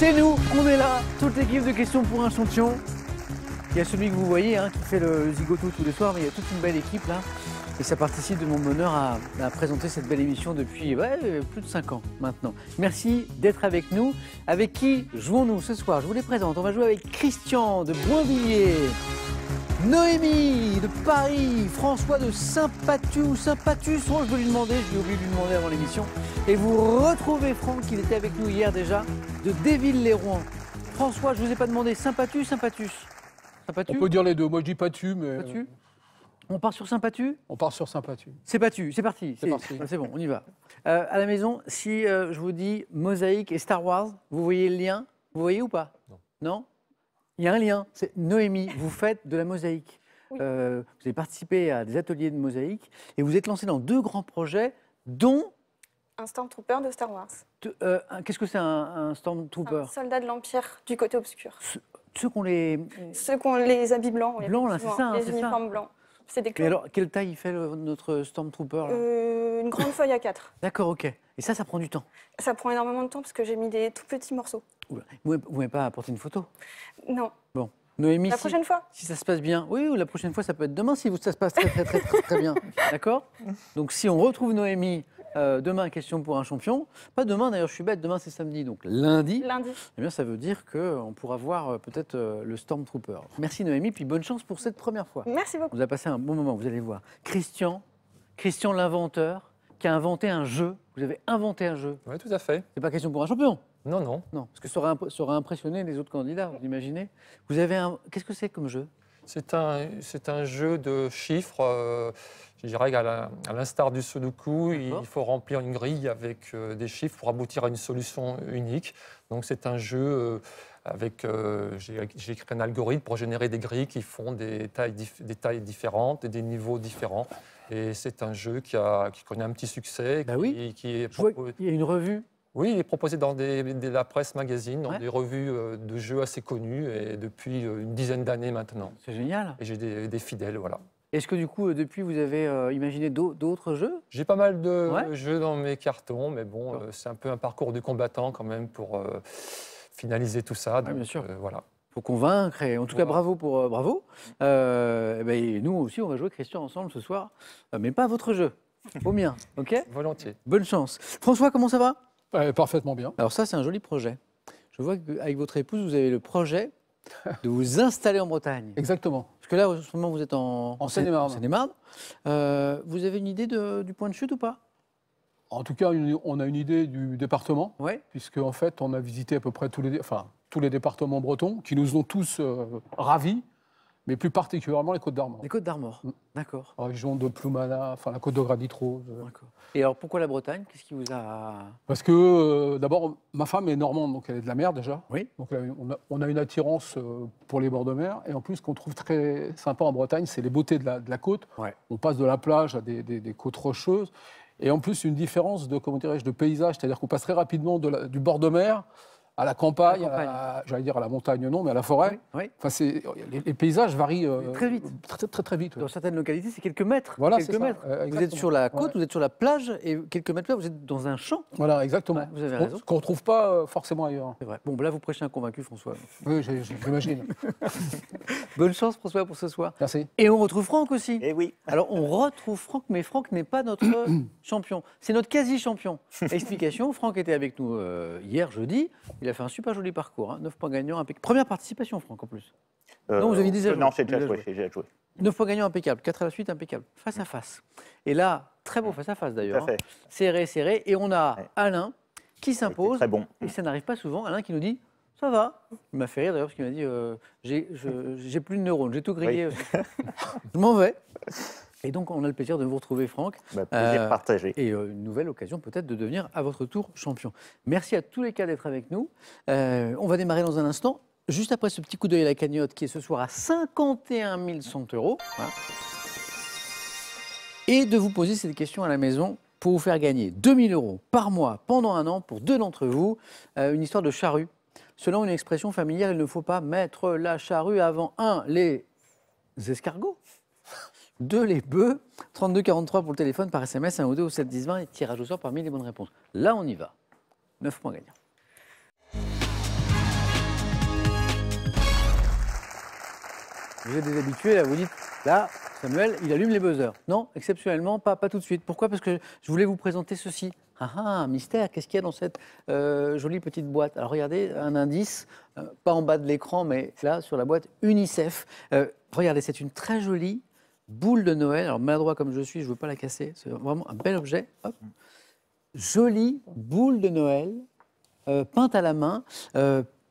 Et nous, on est là, toute l'équipe de Questions pour un champion. Il y a celui que vous voyez, hein, qui fait le zigoto tous les soirs, mais il y a toute une belle équipe là. Et ça participe de mon bonheur à présenter cette belle émission depuis plus de 5 ans maintenant. Merci d'être avec nous. Avec qui jouons-nous ce soir? Je vous les présente. On va jouer avec Christian de Boinvilliers, Noémie de Paris, François de Saint-Patu ou Saint-Patus, je vais lui demander, j'ai oublié de lui demander avant l'émission. Et vous retrouvez Franck, il était avec nous hier déjà, de Déville-les-Rouen. François, je ne vous ai pas demandé, Saint-Patu, Saint-Patus? Saint-Patu? On peut dire les deux, moi je dis Patu, mais... Patu. On part sur Saint-Patu? On part sur Saint-Patu. C'est Patu, c'est parti. C'est bon, on y va. À la maison, si je vous dis Mosaïque et Star Wars, vous voyez le lien? Vous voyez ou pas? Non. Non? Il y a un lien, c'est Noémie, vous faites de la mosaïque. Oui. Vous avez participé à des ateliers de mosaïque et vous êtes lancé dans 2 grands projets, dont... Un Stormtrooper de Star Wars. Qu'est-ce que c'est un Stormtrooper? Un soldat de l'Empire du côté obscur. Ceux qui ont les... Ceux qui ont les habits blancs. Blancs, là, c'est ça. Les uniformes blancs. C'est des clones. Et alors, quelle taille il fait notre Stormtrooper là? Une grande feuille A4. D'accord, ok. Et ça prend du temps? Ça prend énormément de temps parce que j'ai mis des tout petits morceaux. Vous ne pouvez pas apporter une photo? Non. Bon. Noémie, la prochaine fois. Si ça se passe bien. Oui, ou la prochaine fois, ça peut être demain si ça se passe très bien. D'accord? Donc, si on retrouve Noémie demain, Question pour un champion, pas demain d'ailleurs, je suis bête, demain c'est samedi, donc lundi. Lundi. Eh bien, ça veut dire qu'on pourra voir peut-être le Stormtrooper. Merci Noémie, puis bonne chance pour cette première fois. Merci beaucoup. Vous avez passé un bon moment, vous allez voir. Christian l'inventeur, qui a inventé un jeu. Vous avez inventé un jeu. Oui, tout à fait. C'est pas Question pour un champion? Non, non. Non, parce que ça aurait impressionné les autres candidats, vous imaginez? Vous avez un... Qu'est-ce que c'est comme jeu? C'est un jeu de chiffres, je dirais à l'instar du Sudoku, il faut remplir une grille avec des chiffres pour aboutir à une solution unique. Donc c'est un jeu avec, j'ai écrit un algorithme pour générer des grilles qui font des tailles différentes et des niveaux différents. Et c'est un jeu qui connaît un petit succès. Bah oui. Il y a une revue. Oui, il est proposé dans la presse magazine, dans des revues de jeux assez connues, et depuis une dizaine d'années maintenant. C'est génial. Et j'ai des fidèles, voilà. Est-ce que du coup, depuis, vous avez imaginé d'autres jeux? J'ai pas mal de jeux dans mes cartons, mais bon, c'est un peu un parcours de combattant quand même pour finaliser tout ça. Donc, bien sûr. Voilà. Faut convaincre, et en tout cas, bravo pour bravo. Et nous aussi, on va jouer Christian ensemble ce soir, mais pas à votre jeu, au mien, ok? Volontiers. Bonne chance. François, comment ça va? Parfaitement bien. Alors ça, c'est un joli projet. Je vois qu'avec votre épouse, vous avez le projet de vous installer en Bretagne. Exactement. Parce que là, en ce moment, vous êtes en Seine-et-Marne. Seine-et-Marne. Vous avez une idée du point de chute ou pas? En tout cas, on a une idée du département, puisque en fait, on a visité à peu près tous les départements bretons, qui nous ont tous ravis, mais plus particulièrement les Côtes-d'Armor. Les Côtes-d'Armor, d'accord. La région de Ploumana, la côte de Granit-Rose. D'accord. Et alors, pourquoi la Bretagne? Qu'est-ce qui vous a... Parce que, d'abord, ma femme est normande, donc elle est de la mer déjà. Oui. Donc on a une attirance pour les bords de mer. Et en plus, ce qu'on trouve très sympa en Bretagne, c'est les beautés de la côte. Ouais. On passe de la plage à des côtes rocheuses. Et en plus, une différence de paysage, c'est-à-dire qu'on passe très rapidement du bord de mer à la campagne, j'allais dire à la montagne, non, mais à la forêt. Oui. Enfin, les paysages varient très vite. Très vite. Dans certaines localités, c'est quelques mètres. Voilà, quelques mètres. Vous êtes sur la côte, vous êtes sur la plage, et quelques mètres là, vous êtes dans un champ. Voilà, exactement. Vous avez raison. Ce qu'on ne trouve pas forcément ailleurs. C'est vrai. Bon, là, vous prêchez un convaincu, François. Oui, j'imagine. Bonne chance, François, pour ce soir. Merci. Et on retrouve Franck aussi. Eh oui. Alors, on retrouve Franck, mais Franck n'est pas notre champion. C'est notre quasi-champion. Explication, Franck était avec nous hier, jeudi. Il a fait un super joli parcours. 9 points gagnants, impeccable. Première participation, Franck, en plus. Non, vous avez déjà joué. Non, j'ai déjà joué. 9 points gagnants, impeccable. 4 à la suite, impeccable. Face à face. Et là, très beau face à face d'ailleurs. Tout à fait. Serré. Et on a Alain qui s'impose. Très bon. Et ça n'arrive pas souvent. Alain qui nous dit ça va. Il m'a fait rire d'ailleurs parce qu'il m'a dit j'ai plus de neurones, j'ai tout grillé. Oui. Je m'en vais. Et donc, on a le plaisir de vous retrouver, Franck. Plaisir partagé. Et une nouvelle occasion peut-être de devenir à votre tour champion. Merci à tous les cas d'être avec nous. On va démarrer dans un instant. Juste après ce petit coup d'œil à la cagnotte qui est ce soir à 51 100 €. Voilà. Et de vous poser cette question à la maison pour vous faire gagner 2 000 € par mois pendant un an pour 2 d'entre vous. Une histoire de charrue. Selon une expression familière, il ne faut pas mettre la charrue avant 1, les escargots. 2, les bœufs. 32 43 pour le téléphone, par SMS, un ou deux au 7 10 20 et tirage au sort parmi les bonnes réponses. Là, on y va. 9 points gagnants. Vous êtes des habitués, là, vous dites, là, Samuel, il allume les buzzers. Non, exceptionnellement, pas tout de suite. Pourquoi? Parce que je voulais vous présenter ceci. Ah ah, un mystère, qu'est-ce qu'il y a dans cette jolie petite boîte? Alors regardez, un indice, pas en bas de l'écran, mais là, sur la boîte UNICEF. Regardez, c'est une très jolie boule de Noël. Alors maladroit comme je suis, je ne veux pas la casser. C'est vraiment un bel objet. Hop. Jolie boule de Noël, peinte à la main,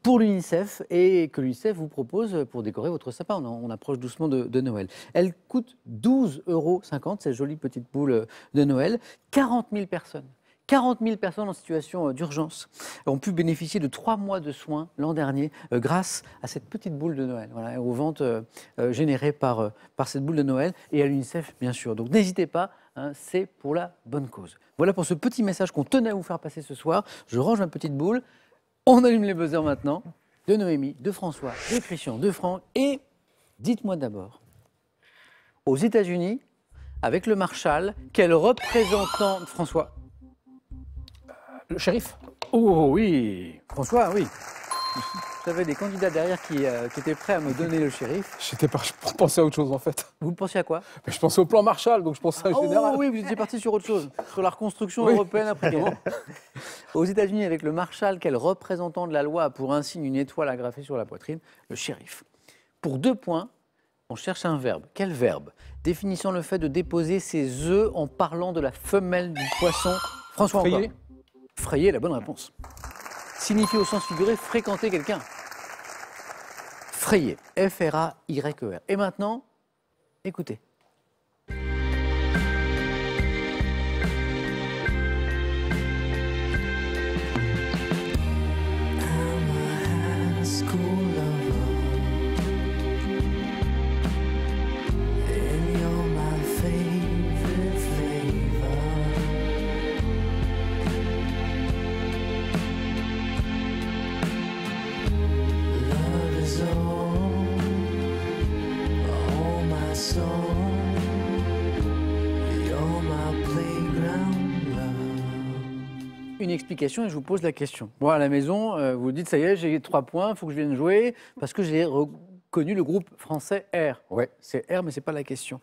pour l'UNICEF, et que l'UNICEF vous propose pour décorer votre sapin. On approche doucement de Noël. Elle coûte 12,50 €, cette jolie petite boule de Noël. 40 000 personnes. 40 000 personnes en situation d'urgence ont pu bénéficier de 3 mois de soins l'an dernier grâce à cette petite boule de Noël, voilà, aux ventes générées par cette boule de Noël et à l'UNICEF, bien sûr. Donc n'hésitez pas, hein, c'est pour la bonne cause. Voilà pour ce petit message qu'on tenait à vous faire passer ce soir. Je range ma petite boule. On allume les buzzers maintenant, de Noémie, de François, de Christian, de Franck. Et dites-moi d'abord, aux États-Unis, avec le Marshall, quel représentant... François? Le shérif? Oh oui, François, oui. J'avais des candidats derrière qui étaient prêts à me donner le shérif. Je pensais à autre chose en fait. Vous pensiez à quoi? Mais je pensais au plan Marshall, donc je pensais à général. Oh oui, vous étiez parti sur autre chose, sur la reconstruction Oui. européenne africaine. Aux États-Unis, avec le Marshall, quel représentant de la loi a pour insigne une étoile agrafée sur la poitrine? Le shérif. Pour 2 points, on cherche un verbe. Quel verbe? Définissant le fait de déposer ses œufs en parlant de la femelle du poisson. François, Frayer. encore. Frayer, la bonne réponse. Signifie au sens figuré fréquenter quelqu'un. Frayer, F-R-A-Y-E-R. Et maintenant, écoutez. Une explication et je vous pose la question. Moi, à la maison, vous dites, ça y est, j'ai 3 points, il faut que je vienne jouer, parce que j'ai reconnu le groupe français R. Ouais, c'est R, mais ce n'est pas la question.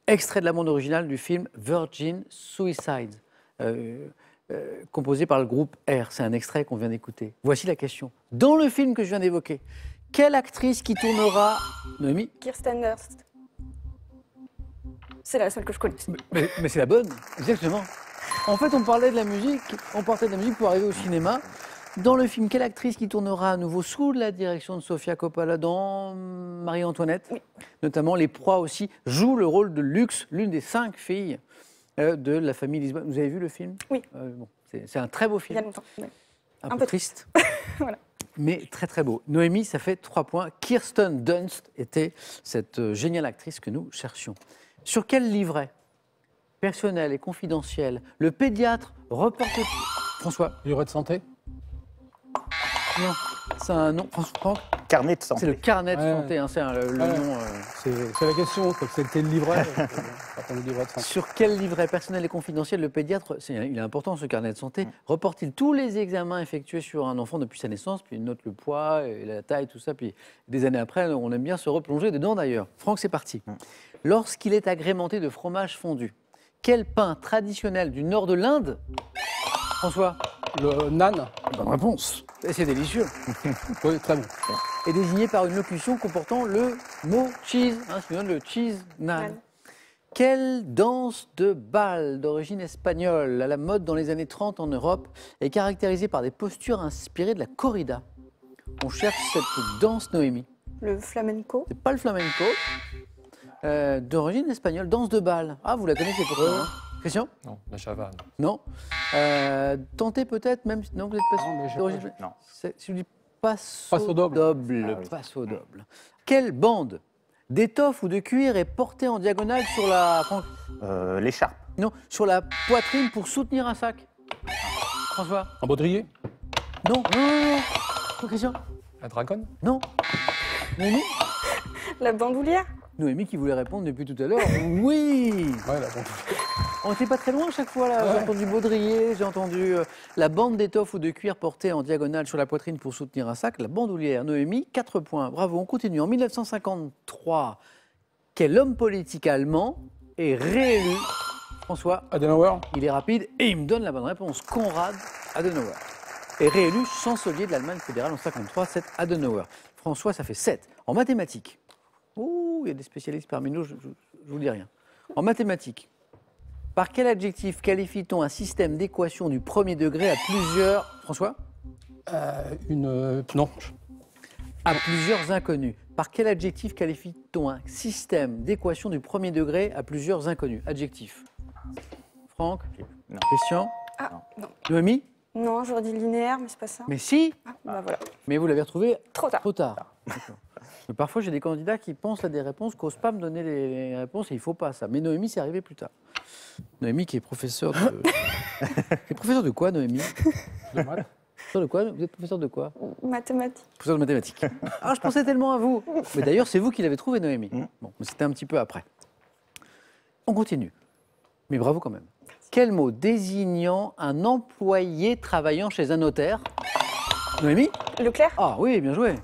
Extrait de la bande originale du film Virgin Suicide, composé par le groupe R. C'est un extrait qu'on vient d'écouter. Voici la question. Dans le film que je viens d'évoquer, quelle actrice qui tournera... Noémie? Kirsten Dunst. C'est la seule que je connais. Mais c'est la bonne, exactement. En fait, on parlait de la musique, pour arriver au cinéma. Dans le film, quelle actrice qui tournera à nouveau sous la direction de Sofia Coppola dans Marie-Antoinette? Oui. Notamment, les proies aussi jouent le rôle de Lux, l'une des 5 filles de la famille Lisbonne. Vous avez vu le film? Oui. Bon, c'est un très beau film. Il y a longtemps. Oui. Un peu triste. Voilà. Mais très très beau. Noémie, ça fait 3 points. Kirsten Dunst était cette géniale actrice que nous cherchions. Sur quel livret personnel et confidentiel le pédiatre reporte... François? Livret de santé? Non, c'est un nom. Franck? Carnet de santé. C'est le carnet de santé, hein, c'est le nom... C'est la question, c'était le livret. Le livret de santé. Sur quel livret personnel et confidentiel le pédiatre, il est important ce carnet de santé, reporte-t-il tous les examens effectués sur un enfant depuis sa naissance, puis il note le poids, et la taille, tout ça, puis des années après, on aime bien se replonger dedans d'ailleurs. Franck, c'est parti. Lorsqu'il est agrémenté de fromage fondu, quel pain traditionnel du nord de l'Inde? François? Le nan. Bonne réponse. Et c'est délicieux. Oui, très bon. Est désigné par une locution comportant le mot cheese, hein, ce qui donne le cheese nan. Quelle danse de bal d'origine espagnole, à la mode dans les années 30 en Europe, est caractérisée par des postures inspirées de la corrida? On cherche cette danse, Noémie. Le flamenco. C'est pas le flamenco. D'origine espagnole, danse de bal. Ah, vous la connaissez pourtant, hein? Christian? Non, la chavane. Non. Tentez peut-être, même... Non, vous n'êtes pas d'origine... Non. Si je dis passo Passo doble. doble. Passo doble. Quelle bande d'étoffe ou de cuir est portée en diagonale sur la... L'écharpe. Non, sur la poitrine pour soutenir un sac? François? Un baudrier? Non, non, non, non. Oh, Christian? Un dragon? Non. Noémie? La bandoulière? Noémie qui voulait répondre depuis tout à l'heure. Oui. Ouais, la bandoulière. On n'était pas très loin à chaque fois là. J'ai entendu baudrier, j'ai entendu la bande d'étoffe ou de cuir portée en diagonale sur la poitrine pour soutenir un sac, la bandoulière. Noémie, 4 points. Bravo, on continue. En 1953, quel homme politique allemand est réélu? François, Adenauer. il est rapide et il me donne la bonne réponse. Konrad Adenauer est réélu chancelier de l'Allemagne fédérale en 1953, c'est Adenauer. François, ça fait 7. En mathématiques, il y a des spécialistes parmi nous, je ne vous dis rien. En mathématiques, par quel adjectif qualifie-t-on un système d'équations du premier degré à plusieurs... François? Non. À plusieurs inconnus. Par quel adjectif qualifie-t-on un système d'équations du premier degré à plusieurs inconnus? Adjectif. Franck? Non. Christian? Ah, non. Noémie? Non, j'aurais dit linéaire, mais c'est pas ça. Mais si! Ah, bah voilà. Mais vous l'avez retrouvé Trop tard. trop tard. D'accord. Mais parfois, j'ai des candidats qui pensent à des réponses, qui n'osent pas me donner les réponses, et il ne faut pas ça. Mais Noémie, c'est arrivé plus tard. Noémie qui est professeure de... qui est professeure de quoi, Noémie? De maths. Professeur de quoi? Vous êtes professeur de quoi? Mathématiques. Professeur de mathématiques. Ah, je pensais tellement à vous. Mais d'ailleurs, c'est vous qui l'avez trouvé, Noémie. Bon, mais c'était un petit peu après. On continue. Mais bravo quand même. Quel mot désignant un employé travaillant chez un notaire? Noémie? Leclerc? Ah oui, bien joué.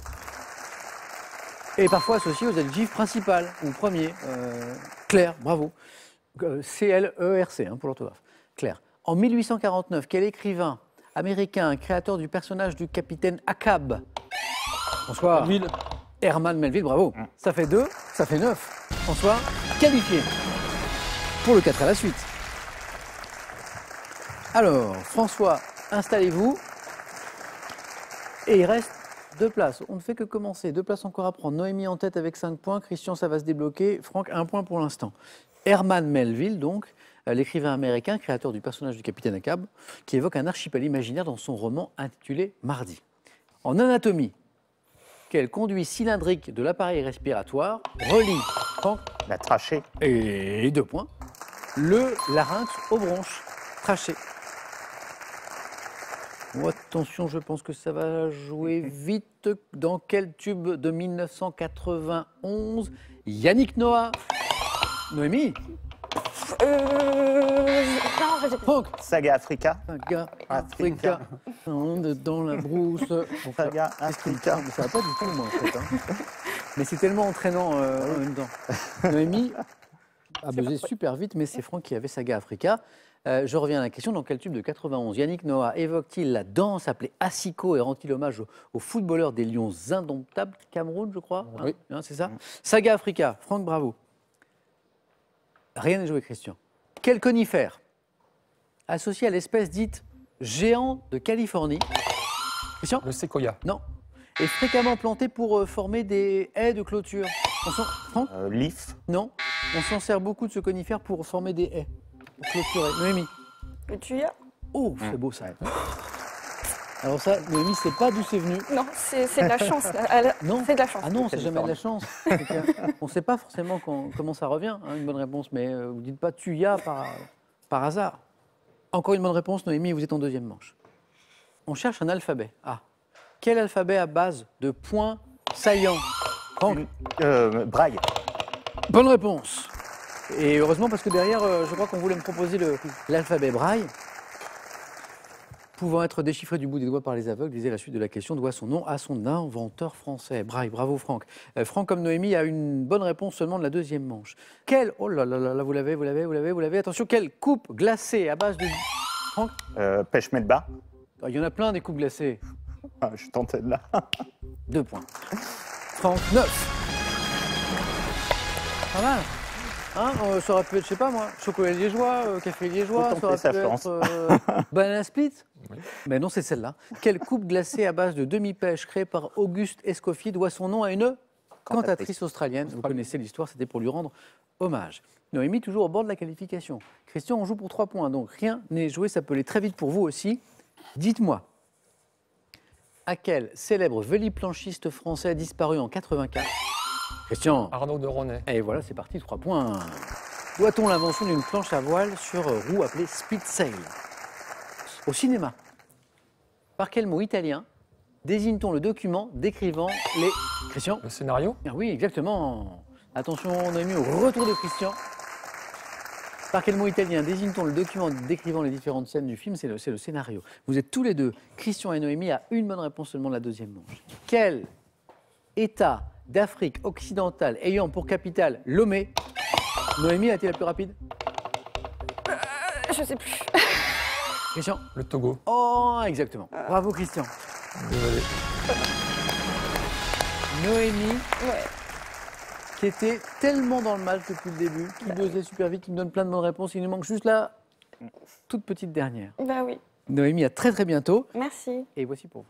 Et parfois associé aux adjectifs principal ou premier. Claire, bravo. C-L-E-R-C pour l'orthographe. Claire. En 1849, quel écrivain américain, créateur du personnage du capitaine Ahab? François. Melville. Herman Melville, bravo. Ça fait 2, ça fait 9. François, qualifié pour le 4 à la suite. Alors, François, installez-vous. Et il reste 2 places. On ne fait que commencer. 2 places encore à prendre. Noémie en tête avec 5 points. Christian, ça va se débloquer. Franck, 1 point pour l'instant. Herman Melville, donc, l'écrivain américain, créateur du personnage du capitaine Ahab, qui évoque un archipel imaginaire dans son roman intitulé Mardi. En anatomie, quel conduit cylindrique de l'appareil respiratoire relie, Franck, La trachée. et 2 points, le larynx aux bronches? Trachée. Oh, attention, je pense que ça va jouer vite. Dans quel tube de 1991 Yannick Noah? Noémie? Non, je sais pas. Franck? Saga Africa. Saga Africa. Dans la brousse. Saga Africa. Mais ça va pas du tout, moi, en fait. Mais c'est tellement entraînant en même temps. Noémie a buzzé super vite, mais c'est Franck qui avait Saga Africa. Je reviens à la question, dans quel tube de 91 Yannick Noah évoque-t-il la danse appelée Asiko et rend-il hommage au footballeur des Lions indomptables, Cameroun, je crois? Oui. C'est ça? Saga Africa, Franck, bravo. Rien n'est joué, Christian. Quel conifère, associé à l'espèce dite géant de Californie? Christian? Le séquoia. Non. Est fréquemment planté pour former des haies de clôture. Franck? L'IF. Non. On s'en sert beaucoup de ce conifère pour former des haies. Pour clôturer. Noémie? Le tuya? Oh, c'est beau ça. Alors ça, Noémie, c'est pas d'où c'est venu. Non, c'est de la chance. Là. Non. C'est de la chance. Ah non, c'est jamais de la chance. On ne sait pas forcément comment ça revient, une bonne réponse, mais vous ne dites pas tuya par hasard. Encore une bonne réponse, Noémie, vous êtes en deuxième manche. On cherche un alphabet. Ah. Quel alphabet à base de points saillants? Franck? Braille. Bonne réponse. Et heureusement, parce que derrière, je crois qu'on voulait me proposer l'alphabet braille. Pouvant être déchiffré du bout des doigts par les aveugles, disait la suite de la question, doit son nom à son inventeur français. Braille, bravo Franck. Franck, comme Noémie, a une bonne réponse seulement de la deuxième manche. Oh là là là, vous l'avez. Attention, quelle coupe glacée à base de... Franck? Pêche Medba. Il y en a plein des coupes glacées. Ah, je tentais de là. 2 points. Franck, 9. Pas mal. Ça aurait pu être, je sais pas moi, chocolat liégeois, café liégeois, ça aurait pu être banana split. Oui. Mais non, c'est celle-là. Quelle coupe glacée à base de demi-pêche créée par Auguste Escoffier doit son nom à une cantatrice australienne? Vous connaissez l'histoire, c'était pour lui rendre hommage. Noémie, toujours au bord de la qualification. Christian, on joue pour 3 points, donc rien n'est joué, ça peut aller très vite pour vous aussi. Dites-moi, à quel célèbre véliplanchiste français disparu en 84 Christian? Arnaud de Ronet. Et voilà, c'est parti, 3 points. Doit-on l'invention d'une planche à voile sur roue appelée split sail? Au cinéma, par quel mot italien désigne-t-on le document décrivant les... Christian? Le scénario? Ah oui, exactement. Attention, on a mis au retour de Christian. Par quel mot italien désigne-t-on le document décrivant les différentes scènes du film? C'est le scénario. Vous êtes tous les deux, Christian et Noémie, à une bonne réponse seulement de la deuxième manche. Quel État d'Afrique occidentale ayant pour capitale Lomé? Noémie a-t-elle la plus rapide? Je sais plus. Christian? Le Togo. Oh, exactement. Bravo, Christian. Désolé. Noémie, Ouais. qui était tellement dans le match depuis le début, qui buzzait super vite, qui me donne plein de bonnes réponses. Il nous manque juste la toute petite dernière. Bah oui. Noémie, à très très bientôt. Merci. Et voici pour vous.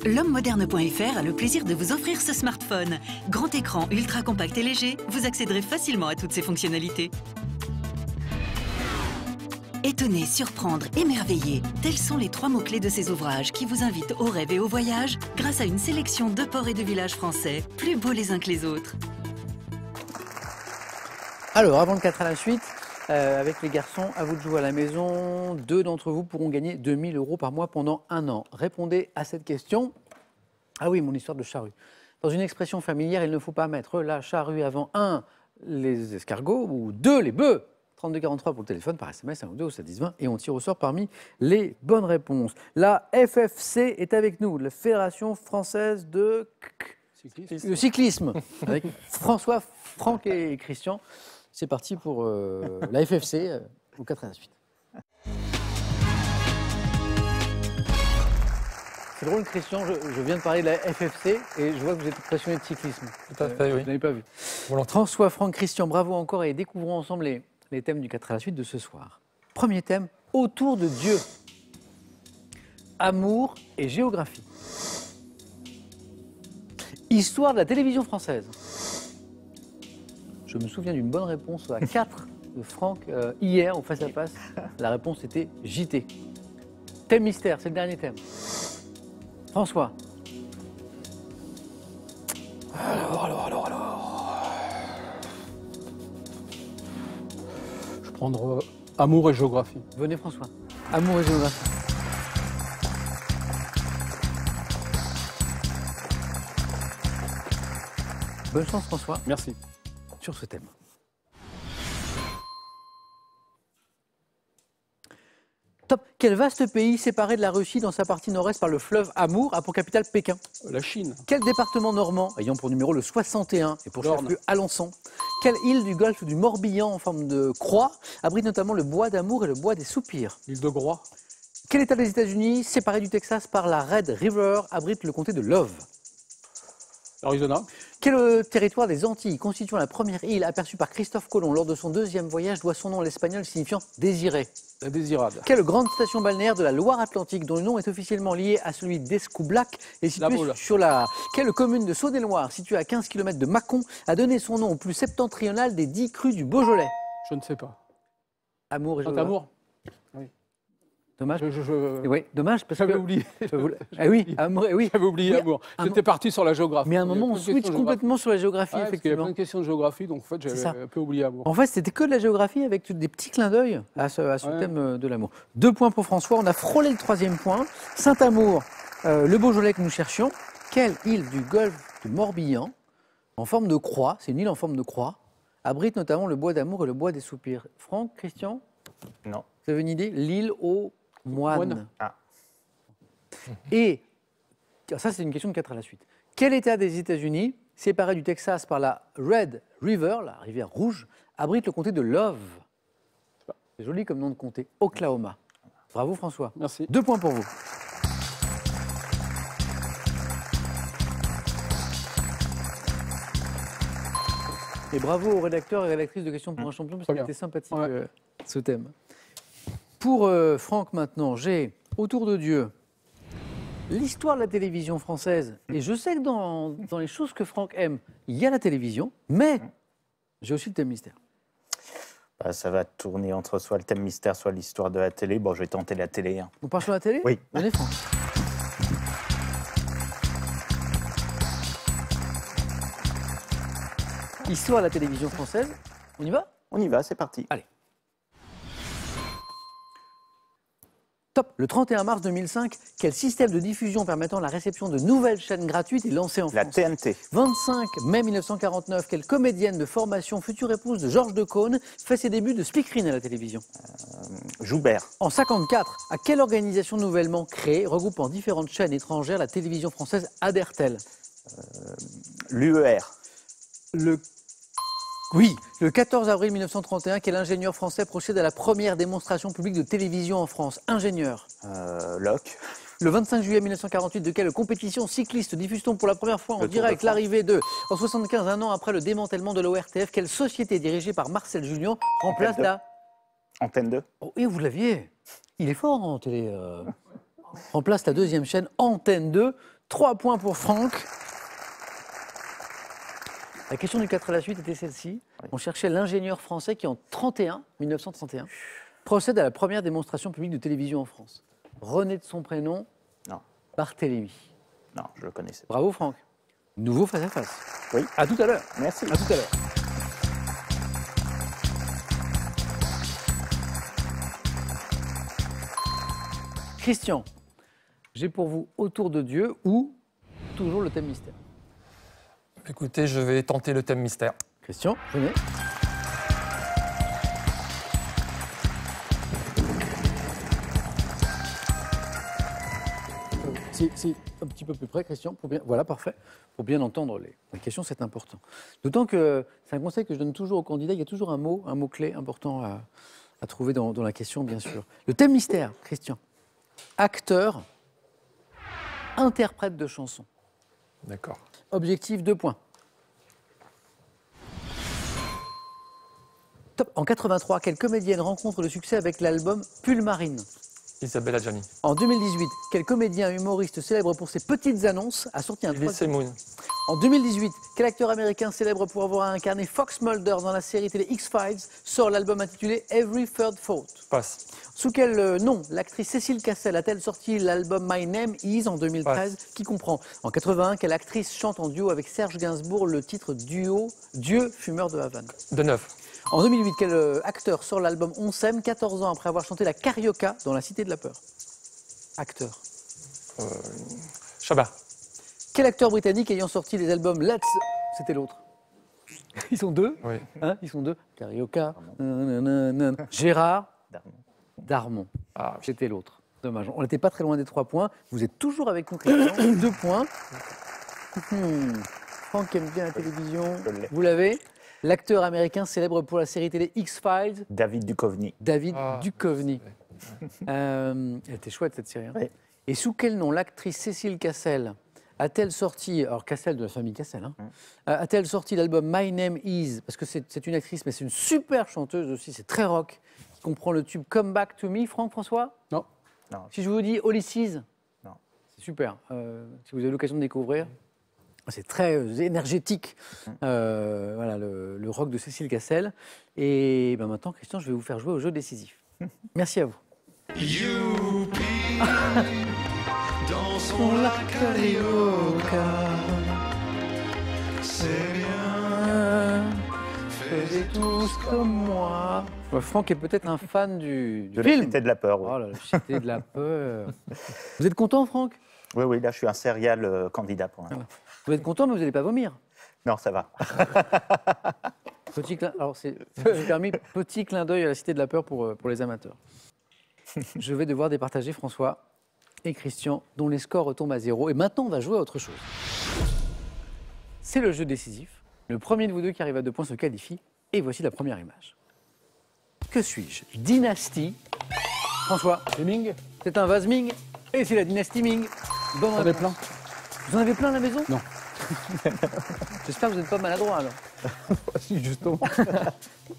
L'homme-moderne.fr a le plaisir de vous offrir ce smartphone. Grand écran, ultra compact et léger, vous accéderez facilement à toutes ses fonctionnalités. Étonner, surprendre, émerveiller, tels sont les 3 mots-clés de ces ouvrages qui vous invitent au rêve et au voyage grâce à une sélection de ports et de villages français, plus beaux les uns que les autres. Alors, avant le 4 à la suite, avec les garçons, à vous de jouer à la maison. 2 d'entre vous pourront gagner 2 000 € par mois pendant 1 an. Répondez à cette question. Ah oui, mon histoire de charrue. Dans une expression familière, il ne faut pas mettre la charrue avant 1, les escargots, ou 2, les bœufs. 3243 pour le téléphone, par SMS, 1 ou 2 au 710-20, et on tire au sort parmi les bonnes réponses. La FFC est avec nous, la Fédération Française de cyclisme, avec François, Franck et Christian. C'est parti pour la FFC au 4 à la suite. C'est drôle, Christian, je viens de parler de la FFC et je vois que vous êtes passionné de cyclisme. Tout à fait, oui. Je n'avais pas vu. Volontiers. François, Franck, Christian, bravo encore et découvrons ensemble les thèmes du 4 à la suite de ce soir. Premier thème, autour de Dieu. Amour et géographie. Histoire de la télévision française. Je me souviens d'une bonne réponse à 4 de Franck hier au face-à-face. La réponse était JT. Thème mystère, c'est le dernier thème. François. Alors. Je vais prendre amour et géographie. Venez François. Amour et géographie. Bonne chance François. Merci. Sur ce thème. Top. Quel vaste pays séparé de la Russie dans sa partie nord-est par le fleuve Amour a pour capitale Pékin? La Chine. Quel département normand, ayant pour numéro le 61 et pour chef-lieu Alençon? Quelle île du golfe du Morbihan en forme de croix abrite notamment le bois d'Amour et le bois des Soupirs? L'île de Groix. Quel état des États-Unis, séparé du Texas par la Red River, abrite le comté de Love? Arizona. Quel territoire des Antilles, constituant la première île aperçue par Christophe Colomb lors de son 2e voyage, doit son nom à l'espagnol signifiant désiré? La Désirade. Quelle grande station balnéaire de la Loire-Atlantique, dont le nom est officiellement lié à celui d'Escoublac, est située sur la... Quelle commune de Saône-et-Loire, située à 15 km de Mâcon, a donné son nom au plus septentrional des 10 crues du Beaujolais? Je ne sais pas. Amour et géographie. Amour. Oui. Dommage. Oui, dommage parce que... J'avais oublié. Ah oui, Amour, oui. J'avais oublié Amour. J'étais parti sur la géographie. Mais à un moment, on switch complètement sur la géographie, Parce qu'il y a effectivement. plein de questions de géographie, donc en fait, j'avais un peu oublié Amour. En fait, c'était que de la géographie avec des petits clins d'œil à ce thème de l'amour. 2 points pour François. On a frôlé le 3e point. Saint-Amour, le Beaujolais que nous cherchions. Quelle île du golfe du Morbihan, en forme de croix, c'est une île en forme de croix, abrite notamment le bois d'Amour et le bois des Soupirs? Franck, Christian? Non. Vous avez une idée? L'île aux moines. Ah. Et ça, c'est une question de 4 à la suite. Quel État des États-Unis, séparé du Texas par la Red River, la rivière rouge, abrite le comté de Love? C'est joli comme nom de comté. Oklahoma. Bravo François. Merci. 2 points pour vous. Et bravo aux rédacteurs et rédactrices de Questions pour un champion, parce qu'il était sympathique ce thème. Pour Franck maintenant, j'ai autour de Dieu l'histoire de la télévision française. Et je sais que dans les choses que Franck aime, il y a la télévision, mais j'ai aussi le thème mystère. Bah, ça va tourner entre soit le thème mystère, soit l'histoire de la télé. Bon, je vais tenter la télé. Hein. On part sur la télé? Oui. Venez Franck. Histoire de la télévision française. On y va? On y va, c'est parti. Allez. Top. Le 31 mars 2005, quel système de diffusion permettant la réception de nouvelles chaînes gratuites est lancé en France? La TNT. 25 mai 1949, quelle comédienne de formation, future épouse de Georges Decaune, fait ses débuts de speakerine à la télévision? Joubert. En 54, à quelle organisation nouvellement créée, regroupant différentes chaînes étrangères, la télévision française adhère-t-elle? L'UER. Oui, le 14 avril 1931, quel ingénieur français procède à la première démonstration publique de télévision en France? Ingénieur. Locke. Le 25 juillet 1948, de quelle compétition cycliste diffuse-t-on pour la première fois en Le Tour direct de France. l'arrivée de, en 75, un an après le démantèlement de l'ORTF, quelle société dirigée par Marcel Julien remplace Antenne 2. la... Antenne 2. Oh, et vous l'aviez. Il est fort en télé. Remplace la deuxième chaîne, Antenne 2. 3 points pour Franck. La question du 4 à la suite était celle-ci. Oui. On cherchait l'ingénieur français qui, en 1931, procède à la première démonstration publique de télévision en France. René de son prénom, Non. Barthélemy. Non, je le connaissais. Bravo Franck. Nouveau face à face. Oui. À tout à l'heure. Merci. À tout à l'heure. Christian, j'ai pour vous Autour de Dieu ou toujours le thème mystère. Écoutez, je vais tenter le thème mystère. Christian, venez. C'est un petit peu plus près, Christian. Pour bien, voilà, parfait. Pour bien entendre les questions, c'est important. D'autant que c'est un conseil que je donne toujours aux candidats. Il y a toujours un mot-clé important à trouver dans la question, bien sûr. Le thème mystère, Christian. Acteur, interprète de chansons. D'accord. Objectif 2 points. Top. En 83, quelle comédienne rencontre le succès avec l'album Pulmarine? Isabelle Adjani. En 2018, quel comédien humoriste célèbre pour ses petites annonces a sorti un Elie Semoun. En 2018, quel acteur américain célèbre pour avoir incarné Fox Mulder dans la série télé X-Files sort l'album intitulé Every Third Thought? Passe. Sous quel nom l'actrice Cécile Cassel a-t-elle sorti l'album My Name Is en 2013 qui comprend en 81 quelle actrice chante en duo avec Serge Gainsbourg le titre duo Dieu fumeur de Havane? De 9. En 2008, quel acteur sort l'album On s'aime 14 ans après avoir chanté la Carioca dans la Cité de la Peur? Acteur. Chabat. Quel acteur britannique ayant sorti les albums Let's... C'était l'autre. Ils sont deux. Oui. Hein, ils sont deux. Carioca. Nanana. Gérard Darmon. Ah, C'était l'autre. Dommage. On n'était pas très loin des 3 points. Vous êtes toujours avec nous, Christian. 2 points. Franck aime bien la télévision. Vous l'avez? L'acteur américain célèbre pour la série télé X-Files. David Duchovny. David Duchovny. Elle était chouette cette série. Hein. Oui. Et sous quel nom l'actrice Cécile Cassel a-t-elle sorti, alors Cassel de la famille Cassel, hein, a-t-elle sorti l'album My Name Is, parce que c'est une actrice, mais c'est une super chanteuse aussi, c'est très rock, qui comprend le tube Come Back to Me, Franck François? Non. Non. Si je vous dis Ulysses? Non. C'est super. Si vous avez l'occasion de découvrir, c'est très énergétique, voilà, le rock de Cécile Cassel. Et ben maintenant, Christian, je vais vous faire jouer au jeu décisif. Merci à vous. Youpi, dansons la carioca. C'est bien, Faisez tous comme moi. Franck est peut-être un fan du De la film. Cité de la Peur, oui. Oh là, la Cité de la Peur. Vous êtes content, Franck? Oui, là, je suis un serial candidat pour l'instant. Vous êtes content, mais vous n'allez pas vomir. Non, ça va. Alors, j'ai permis petit clin d'œil à la Cité de la Peur pour les amateurs. Je vais devoir départager François et Christian, dont les scores retombent à 0. Et maintenant, on va jouer à autre chose. C'est le jeu décisif. Le premier de vous deux qui arrive à 2 points se qualifie. Et voici la première image. Que suis-je? Dynastie. François, Ming. c'est un vase Ming. Et c'est la dynastie Ming. Bonne On est réponse. plein. Vous en avez plein à la maison? Non. J'espère que vous n'êtes pas maladroit alors. Si, justement.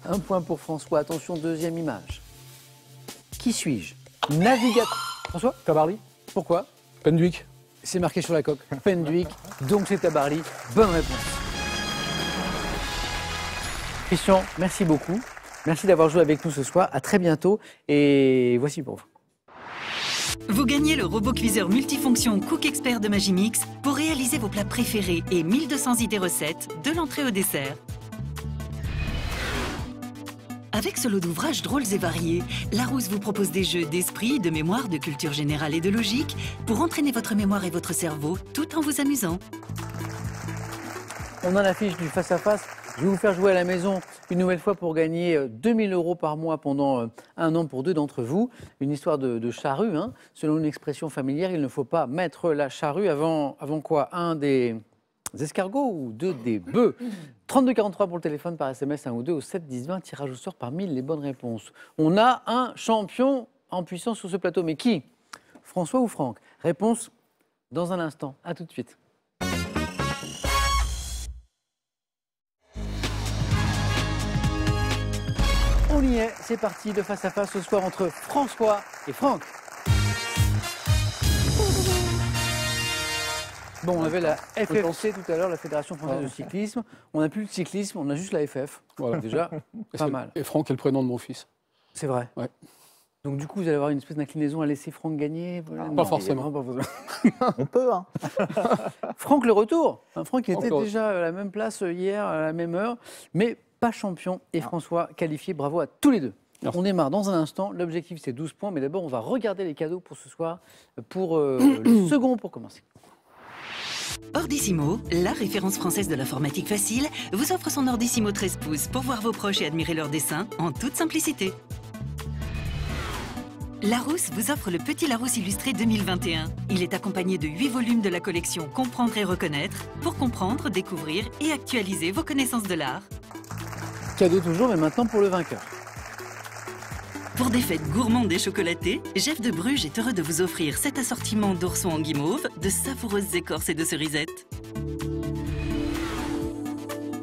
1 point pour François. Attention, deuxième image. Qui suis-je? Navigateur. François? Tabarly. Pourquoi? Pendwick. C'est marqué sur la coque. Pendwick, donc c'est Tabarly. Bonne réponse. Christian, merci beaucoup. Merci d'avoir joué avec nous ce soir. À très bientôt. Et voici pour vous. Vous gagnez le robot cuiseur multifonction Cook Expert de Magimix pour réaliser vos plats préférés et 1200 idées recettes de l'entrée au dessert. Avec ce lot d'ouvrages drôles et variés, Larousse vous propose des jeux d'esprit, de mémoire, de culture générale et de logique pour entraîner votre mémoire et votre cerveau tout en vous amusant. On a l'affiche du face-à-face. Je vais vous faire jouer à la maison une nouvelle fois pour gagner 2000 € par mois pendant un an pour 2 d'entre vous. Une histoire de charrue, hein. Selon une expression familière, il ne faut pas mettre la charrue avant quoi? Un des escargots ou 2 des bœufs? 32 43 pour le téléphone, par SMS 1 ou 2 au 7 10 20, tirage au sort parmi les bonnes réponses. On a un champion en puissance sur ce plateau, mais qui? François ou Franck? Réponse dans un instant. À tout de suite. On y est, c'est parti, le face-à-face ce soir entre François et Franck. Bon, on avait la FFC tout à l'heure, la Fédération Française de Cyclisme. On n'a plus le cyclisme, on a juste la FF. Voilà, déjà, pas mal. Et Franck est le prénom de mon fils. C'est vrai. Ouais. Donc du coup, vous allez avoir une espèce d'inclinaison à laisser Franck gagner? Pas forcément. On peut, hein. Franck, le retour. Franck, il était Encore. déjà à la même place hier, à la même heure, mais pas champion. Et François qualifié, bravo à tous les deux. Merci. On démarre dans un instant. L'objectif, c'est 12 points, mais d'abord, on va regarder les cadeaux pour ce soir, pour le second pour commencer. Ordissimo, la référence française de l'informatique facile, vous offre son Ordissimo 13 pouces pour voir vos proches et admirer leurs dessins en toute simplicité. Larousse vous offre le Petit Larousse illustré 2021. Il est accompagné de 8 volumes de la collection Comprendre et reconnaître pour comprendre, découvrir et actualiser vos connaissances de l'art. Cadeau toujours, mais maintenant pour le vainqueur. Pour des fêtes gourmandes et chocolatées, Jeff de Bruges est heureux de vous offrir cet assortiment d'oursons en guimauve, de savoureuses écorces et de cerisettes.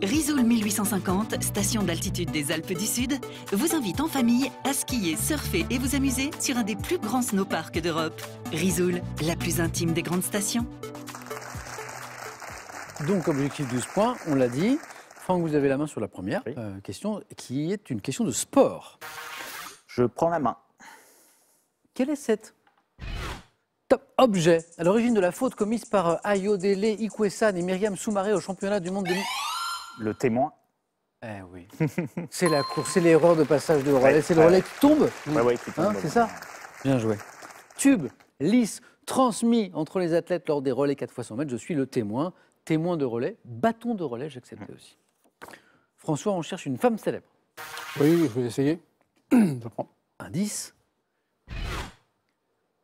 Risoul 1850, station d'altitude des Alpes du Sud, vous invite en famille à skier, surfer et vous amuser sur un des plus grands snowparks d'Europe. Risoul, la plus intime des grandes stations. Donc, objectif 12 points, on l'a dit. Franck, vous avez la main sur la première question, qui est une question de sport. Je prends la main. Quelle est cette top objet à l'origine de la faute commise par Ayodele Ikwessan et Myriam Soumaré au championnat du monde de... Le témoin. Eh oui. C'est la course, c'est l'erreur de passage de relais. C'est le relais qui tombe. Ouais, qui tombe. C'est ça. Bien joué. Tube, lisse, transmis entre les athlètes lors des relais 4 x 100 mètres. Je suis le témoin. Témoin de relais. Bâton de relais, j'acceptais aussi. François, on cherche une femme célèbre. Oui, je vais essayer. Je prends. Indice.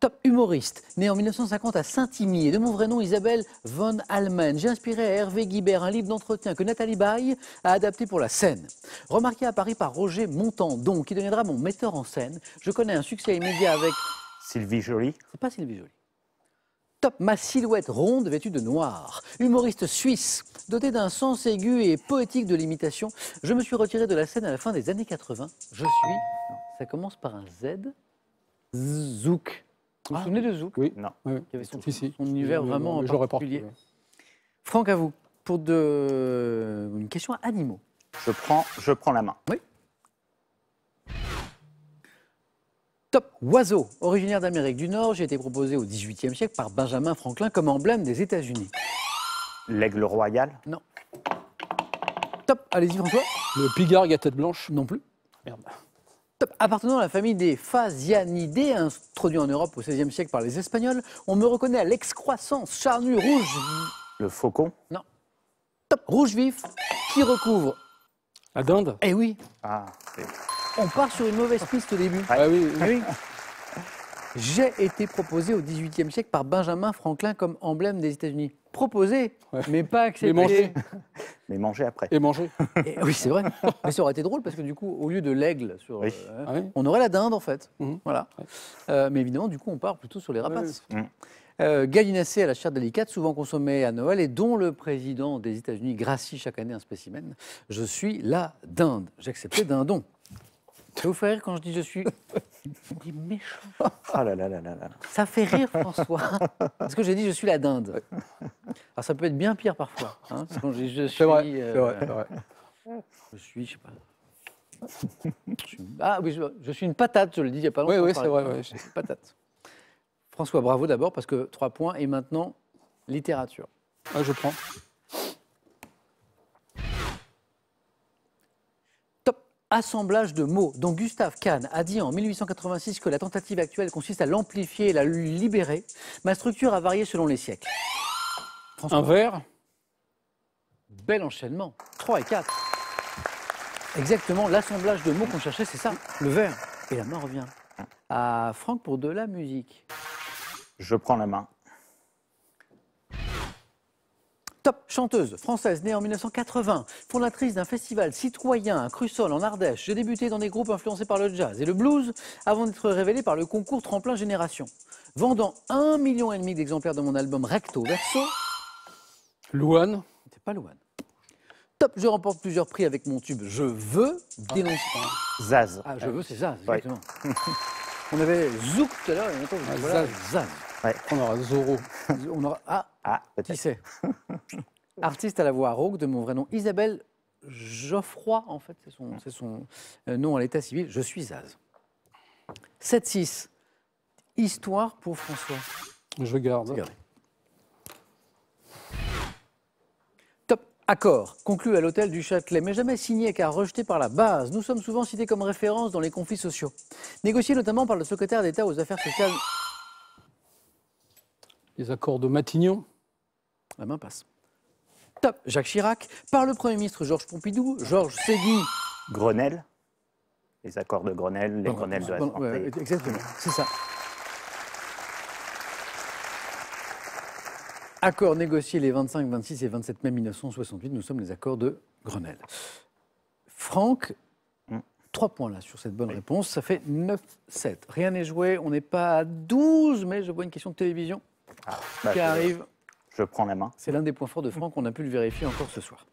Top humoriste, né en 1950 à Saint-Imier, et de mon vrai nom Isabelle von Allmen. J'ai inspiré à Hervé Guibert un livre d'entretien que Nathalie Baye a adapté pour la scène. Remarqué à Paris par Roger Montandon, qui deviendra mon metteur en scène, je connais un succès immédiat avec... Sylvie Joly. C'est pas Sylvie Joly. Top, ma silhouette ronde vêtue de noir. Humoriste suisse, doté d'un sens aigu et poétique de l'imitation, je me suis retiré de la scène à la fin des années 80. Je suis... Ça commence par un Z. Zouk. Vous vous souvenez de Zouk? Oui. Non. Oui. Qui avait son Si. univers vraiment particulier. Franck, à vous, pour une question à animaux. Je prends la main. Oui. Top, oiseau. Originaire d'Amérique du Nord, j'ai été proposé au XVIIIe siècle par Benjamin Franklin comme emblème des États-Unis. L'aigle royal. Non. Top, allez-y François. Le pigargue à tête blanche. Non plus. Merde. Top. Appartenant à la famille des Phasianidés, introduit en Europe au XVIe siècle par les Espagnols, on me reconnaît à l'excroissance charnue rouge. Le faucon. Non. Top. Rouge vif, qui recouvre. La dinde. Eh oui, Ah, c'est... on part sur une mauvaise piste au début. Ah oui. Eh oui. J'ai été proposé au XVIIIe siècle par Benjamin Franklin comme emblème des États-Unis. Proposé, mais pas accepté. Mais mangé. Mais manger après. Et manger. Et oui, c'est vrai. Mais ça aurait été drôle parce que du coup, au lieu de l'aigle, Oui. Ah oui. on aurait la dinde en fait. Mhm. Voilà. Mais évidemment, du coup, on part plutôt sur les rapaces. Oui. Gallinacé à la chair délicate, souvent consommée à Noël et dont le président des États-Unis gracie chaque année un spécimen. Je suis la dinde. J'acceptais dindon. Ça vous fait rire quand je dis je suis... Il est méchant. Ah là là là là là. Ça fait rire François. Parce que j'ai dit je suis la dinde. Alors ça peut être bien pire parfois. Hein, parce que quand je dis je suis... C'est vrai. C'est vrai. Je suis, je sais pas. Ah oui, je suis une patate, je le dis il n'y a pas longtemps. Oui, c'est vrai. Je suis une patate. François, bravo d'abord parce que 3 points et maintenant littérature. Ah, je prends. Top. assemblage de mots dont Gustave Kahn a dit en 1886 que la tentative actuelle consiste à l'amplifier et à le libérer. Ma structure a varié selon les siècles. François. Un verre. Bel enchaînement. 3 et 4. Exactement, l'assemblage de mots qu'on cherchait, c'est ça, le verre. Et la main revient à Franck pour de la musique. Je prends la main. Top, chanteuse française née en 1980, fondatrice d'un festival citoyen à Crussol en Ardèche. J'ai débuté dans des groupes influencés par le jazz et le blues avant d'être révélée par le concours Tremplin Génération. Vendant 1,5 million d'exemplaires de mon album Recto Verso. Louane. C'était pas Louane. Top, je remporte plusieurs prix avec mon tube Je veux dénoncer. Zaz. Ah, je veux, c'est Zaz, exactement. On avait Zouk tout à l'heure et maintenant voilà, Zaz. Ouais. On aura Zorro. On aura... Ah, qui peut-être. c'est? Artiste à la voix rauque de mon vrai nom, Isabelle Geoffroy, en fait, c'est son nom à l'état civil. Je suis Zaz. 7-6. Histoire pour François. Je garde. Regardez. Top. Accord, conclu à l'hôtel du Châtelet, mais jamais signé car rejeté par la base. Nous sommes souvent cités comme référence dans les conflits sociaux. Négocié notamment par le secrétaire d'État aux affaires sociales. Les accords de Matignon. La main passe. Top. Jacques Chirac, par le Premier ministre Georges Pompidou, Georges Ségui. Grenelle. Les accords de Grenelle, les Grenelles de la santé. Ouais, exactement, c'est ça. Accords négociés les 25, 26 et 27 mai 1968, nous sommes les accords de Grenelle. Franck, 3 points là sur cette bonne réponse, ça fait 9-7. Rien n'est joué, on n'est pas à 12, mais je vois une question de télévision qui arrive. Je prends la main. C'est l'un des points forts de Franck, on a pu le vérifier encore ce soir.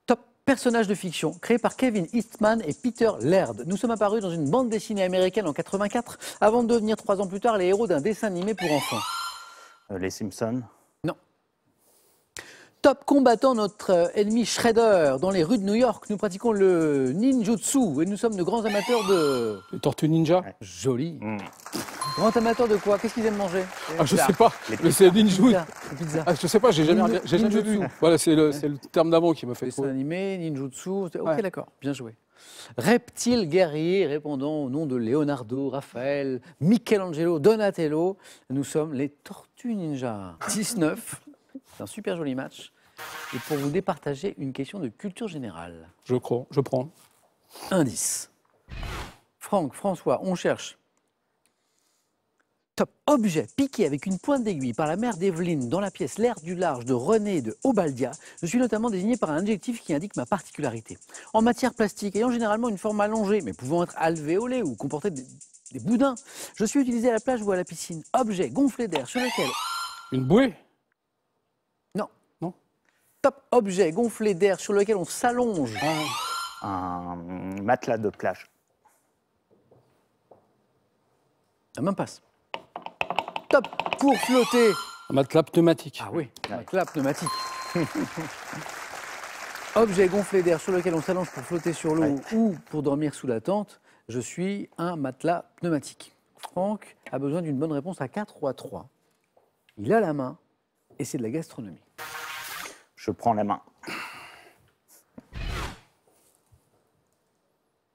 Top, personnage de fiction, créé par Kevin Eastman et Peter Laird. Nous sommes apparus dans une bande dessinée américaine en 84, avant de devenir 3 ans plus tard les héros d'un dessin animé pour enfants. Les Simpsons. Non. Top, combattant notre ennemi Shredder dans les rues de New York. Nous pratiquons le ninjutsu et nous sommes de grands amateurs de... Les Tortues Ninja. Ouais. Joli. Grands amateurs de quoi? Qu'est-ce qu'ils aiment manger? Ah, je sais pas. Mais c'est Ninjutsu. Pizza. Pizza. Ah, je sais pas, j'ai jamais vu. Voilà, c'est le terme d'avant qui m'a fait Dessin trop. animé, ninjutsu. Ok, Ouais. d'accord, bien joué. Reptile guerrier répondant au nom de Leonardo, Raphaël, Michelangelo, Donatello. Nous sommes les Tortues Ninja. 19. C'est un super joli match. Et pour vous départager, une question de culture générale. Je prends. Indice. Franck, François, on cherche. Top. Objet piqué avec une pointe d'aiguille par la mère d'Evelyne dans la pièce L'air du large de René de Obaldia. Je suis notamment désigné par un adjectif qui indique ma particularité. En matière plastique, ayant généralement une forme allongée, mais pouvant être alvéolée ou comporter des boudins, je suis utilisé à la plage ou à la piscine. Objet gonflé d'air sur lequel... Une bouée. Non. Non. Top. Objet gonflé d'air sur lequel on s'allonge. Un matelas de plage. La main passe. Top. Pour flotter. Un matelas pneumatique. Ah oui, matelas pneumatique. Objet gonflé d'air sur lequel on s'allonge pour flotter sur l'eau ou pour dormir sous la tente. Je suis un matelas pneumatique. Franck a besoin d'une bonne réponse à 4 ou à 3. Il a la main et c'est de la gastronomie. Je prends la main.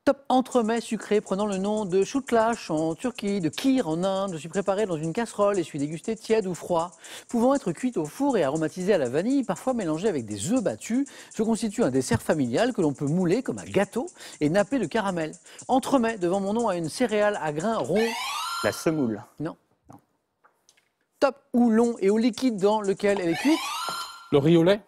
Top entremets sucré prenant le nom de choutlash en Turquie, de kir en Inde. Je suis préparé dans une casserole et suis dégusté tiède ou froid. Pouvant être cuite au four et aromatisé à la vanille, parfois mélangé avec des œufs battus, je constitue un dessert familial que l'on peut mouler comme un gâteau et napper de caramel. Entremets devant mon nom à une céréale à grains ronds. La semoule. Non. Top ou long et au liquide dans lequel elle est cuite. Le riz au lait.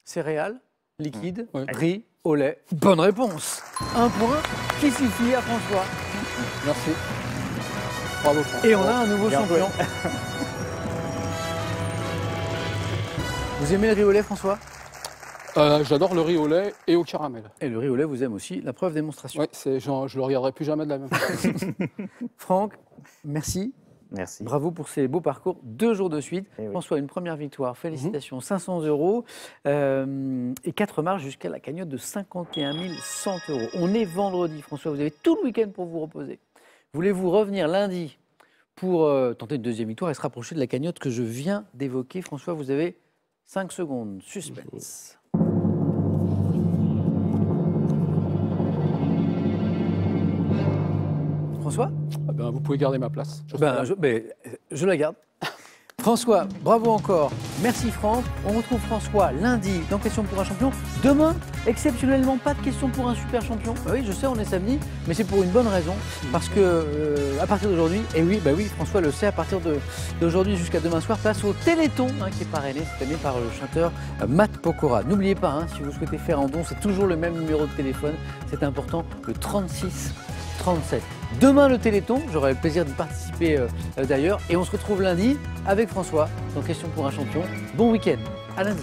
Céréales, liquide, Ouais. riz, au lait. Bonne réponse. Un point qui suffit à François. Merci. Bravo, Franck. Et on a un nouveau Bien joué. champion. Vous aimez le riz au lait, François? J'adore le riz au lait et au caramel. Et le riz au lait, vous aimez aussi. La preuve démonstration. Ouais, je le regarderai plus jamais de la même façon. Franck, merci. Merci. Bravo pour ces beaux parcours. 2 jours de suite. Eh oui. François, une première victoire. Félicitations. 500 € et 4 marches jusqu'à la cagnotte de 51 100 €. On est vendredi, François. Vous avez tout le week-end pour vous reposer. Voulez-vous revenir lundi pour tenter une deuxième victoire et se rapprocher de la cagnotte que je viens d'évoquer? François, vous avez 5 secondes. Suspense. François? Ah ben, vous pouvez garder ma place. Je la garde. François, bravo encore. Merci Franck. On retrouve François lundi dans Question pour un champion. Demain, exceptionnellement, pas de question pour un super champion. Oui, je sais, on est samedi, mais c'est pour une bonne raison. Parce que à partir d'aujourd'hui, et oui, François le sait, à partir d'aujourd'hui jusqu'à demain soir, place au Téléthon, qui est parrainé cette année par le chanteur Matt Pokora. N'oubliez pas, si vous souhaitez faire un don, c'est toujours le même numéro de téléphone. C'est important, le 36 37. Demain le Téléthon, j'aurai le plaisir d'y participer d'ailleurs. Et on se retrouve lundi avec François dans Question pour un champion. Bon week-end, à lundi.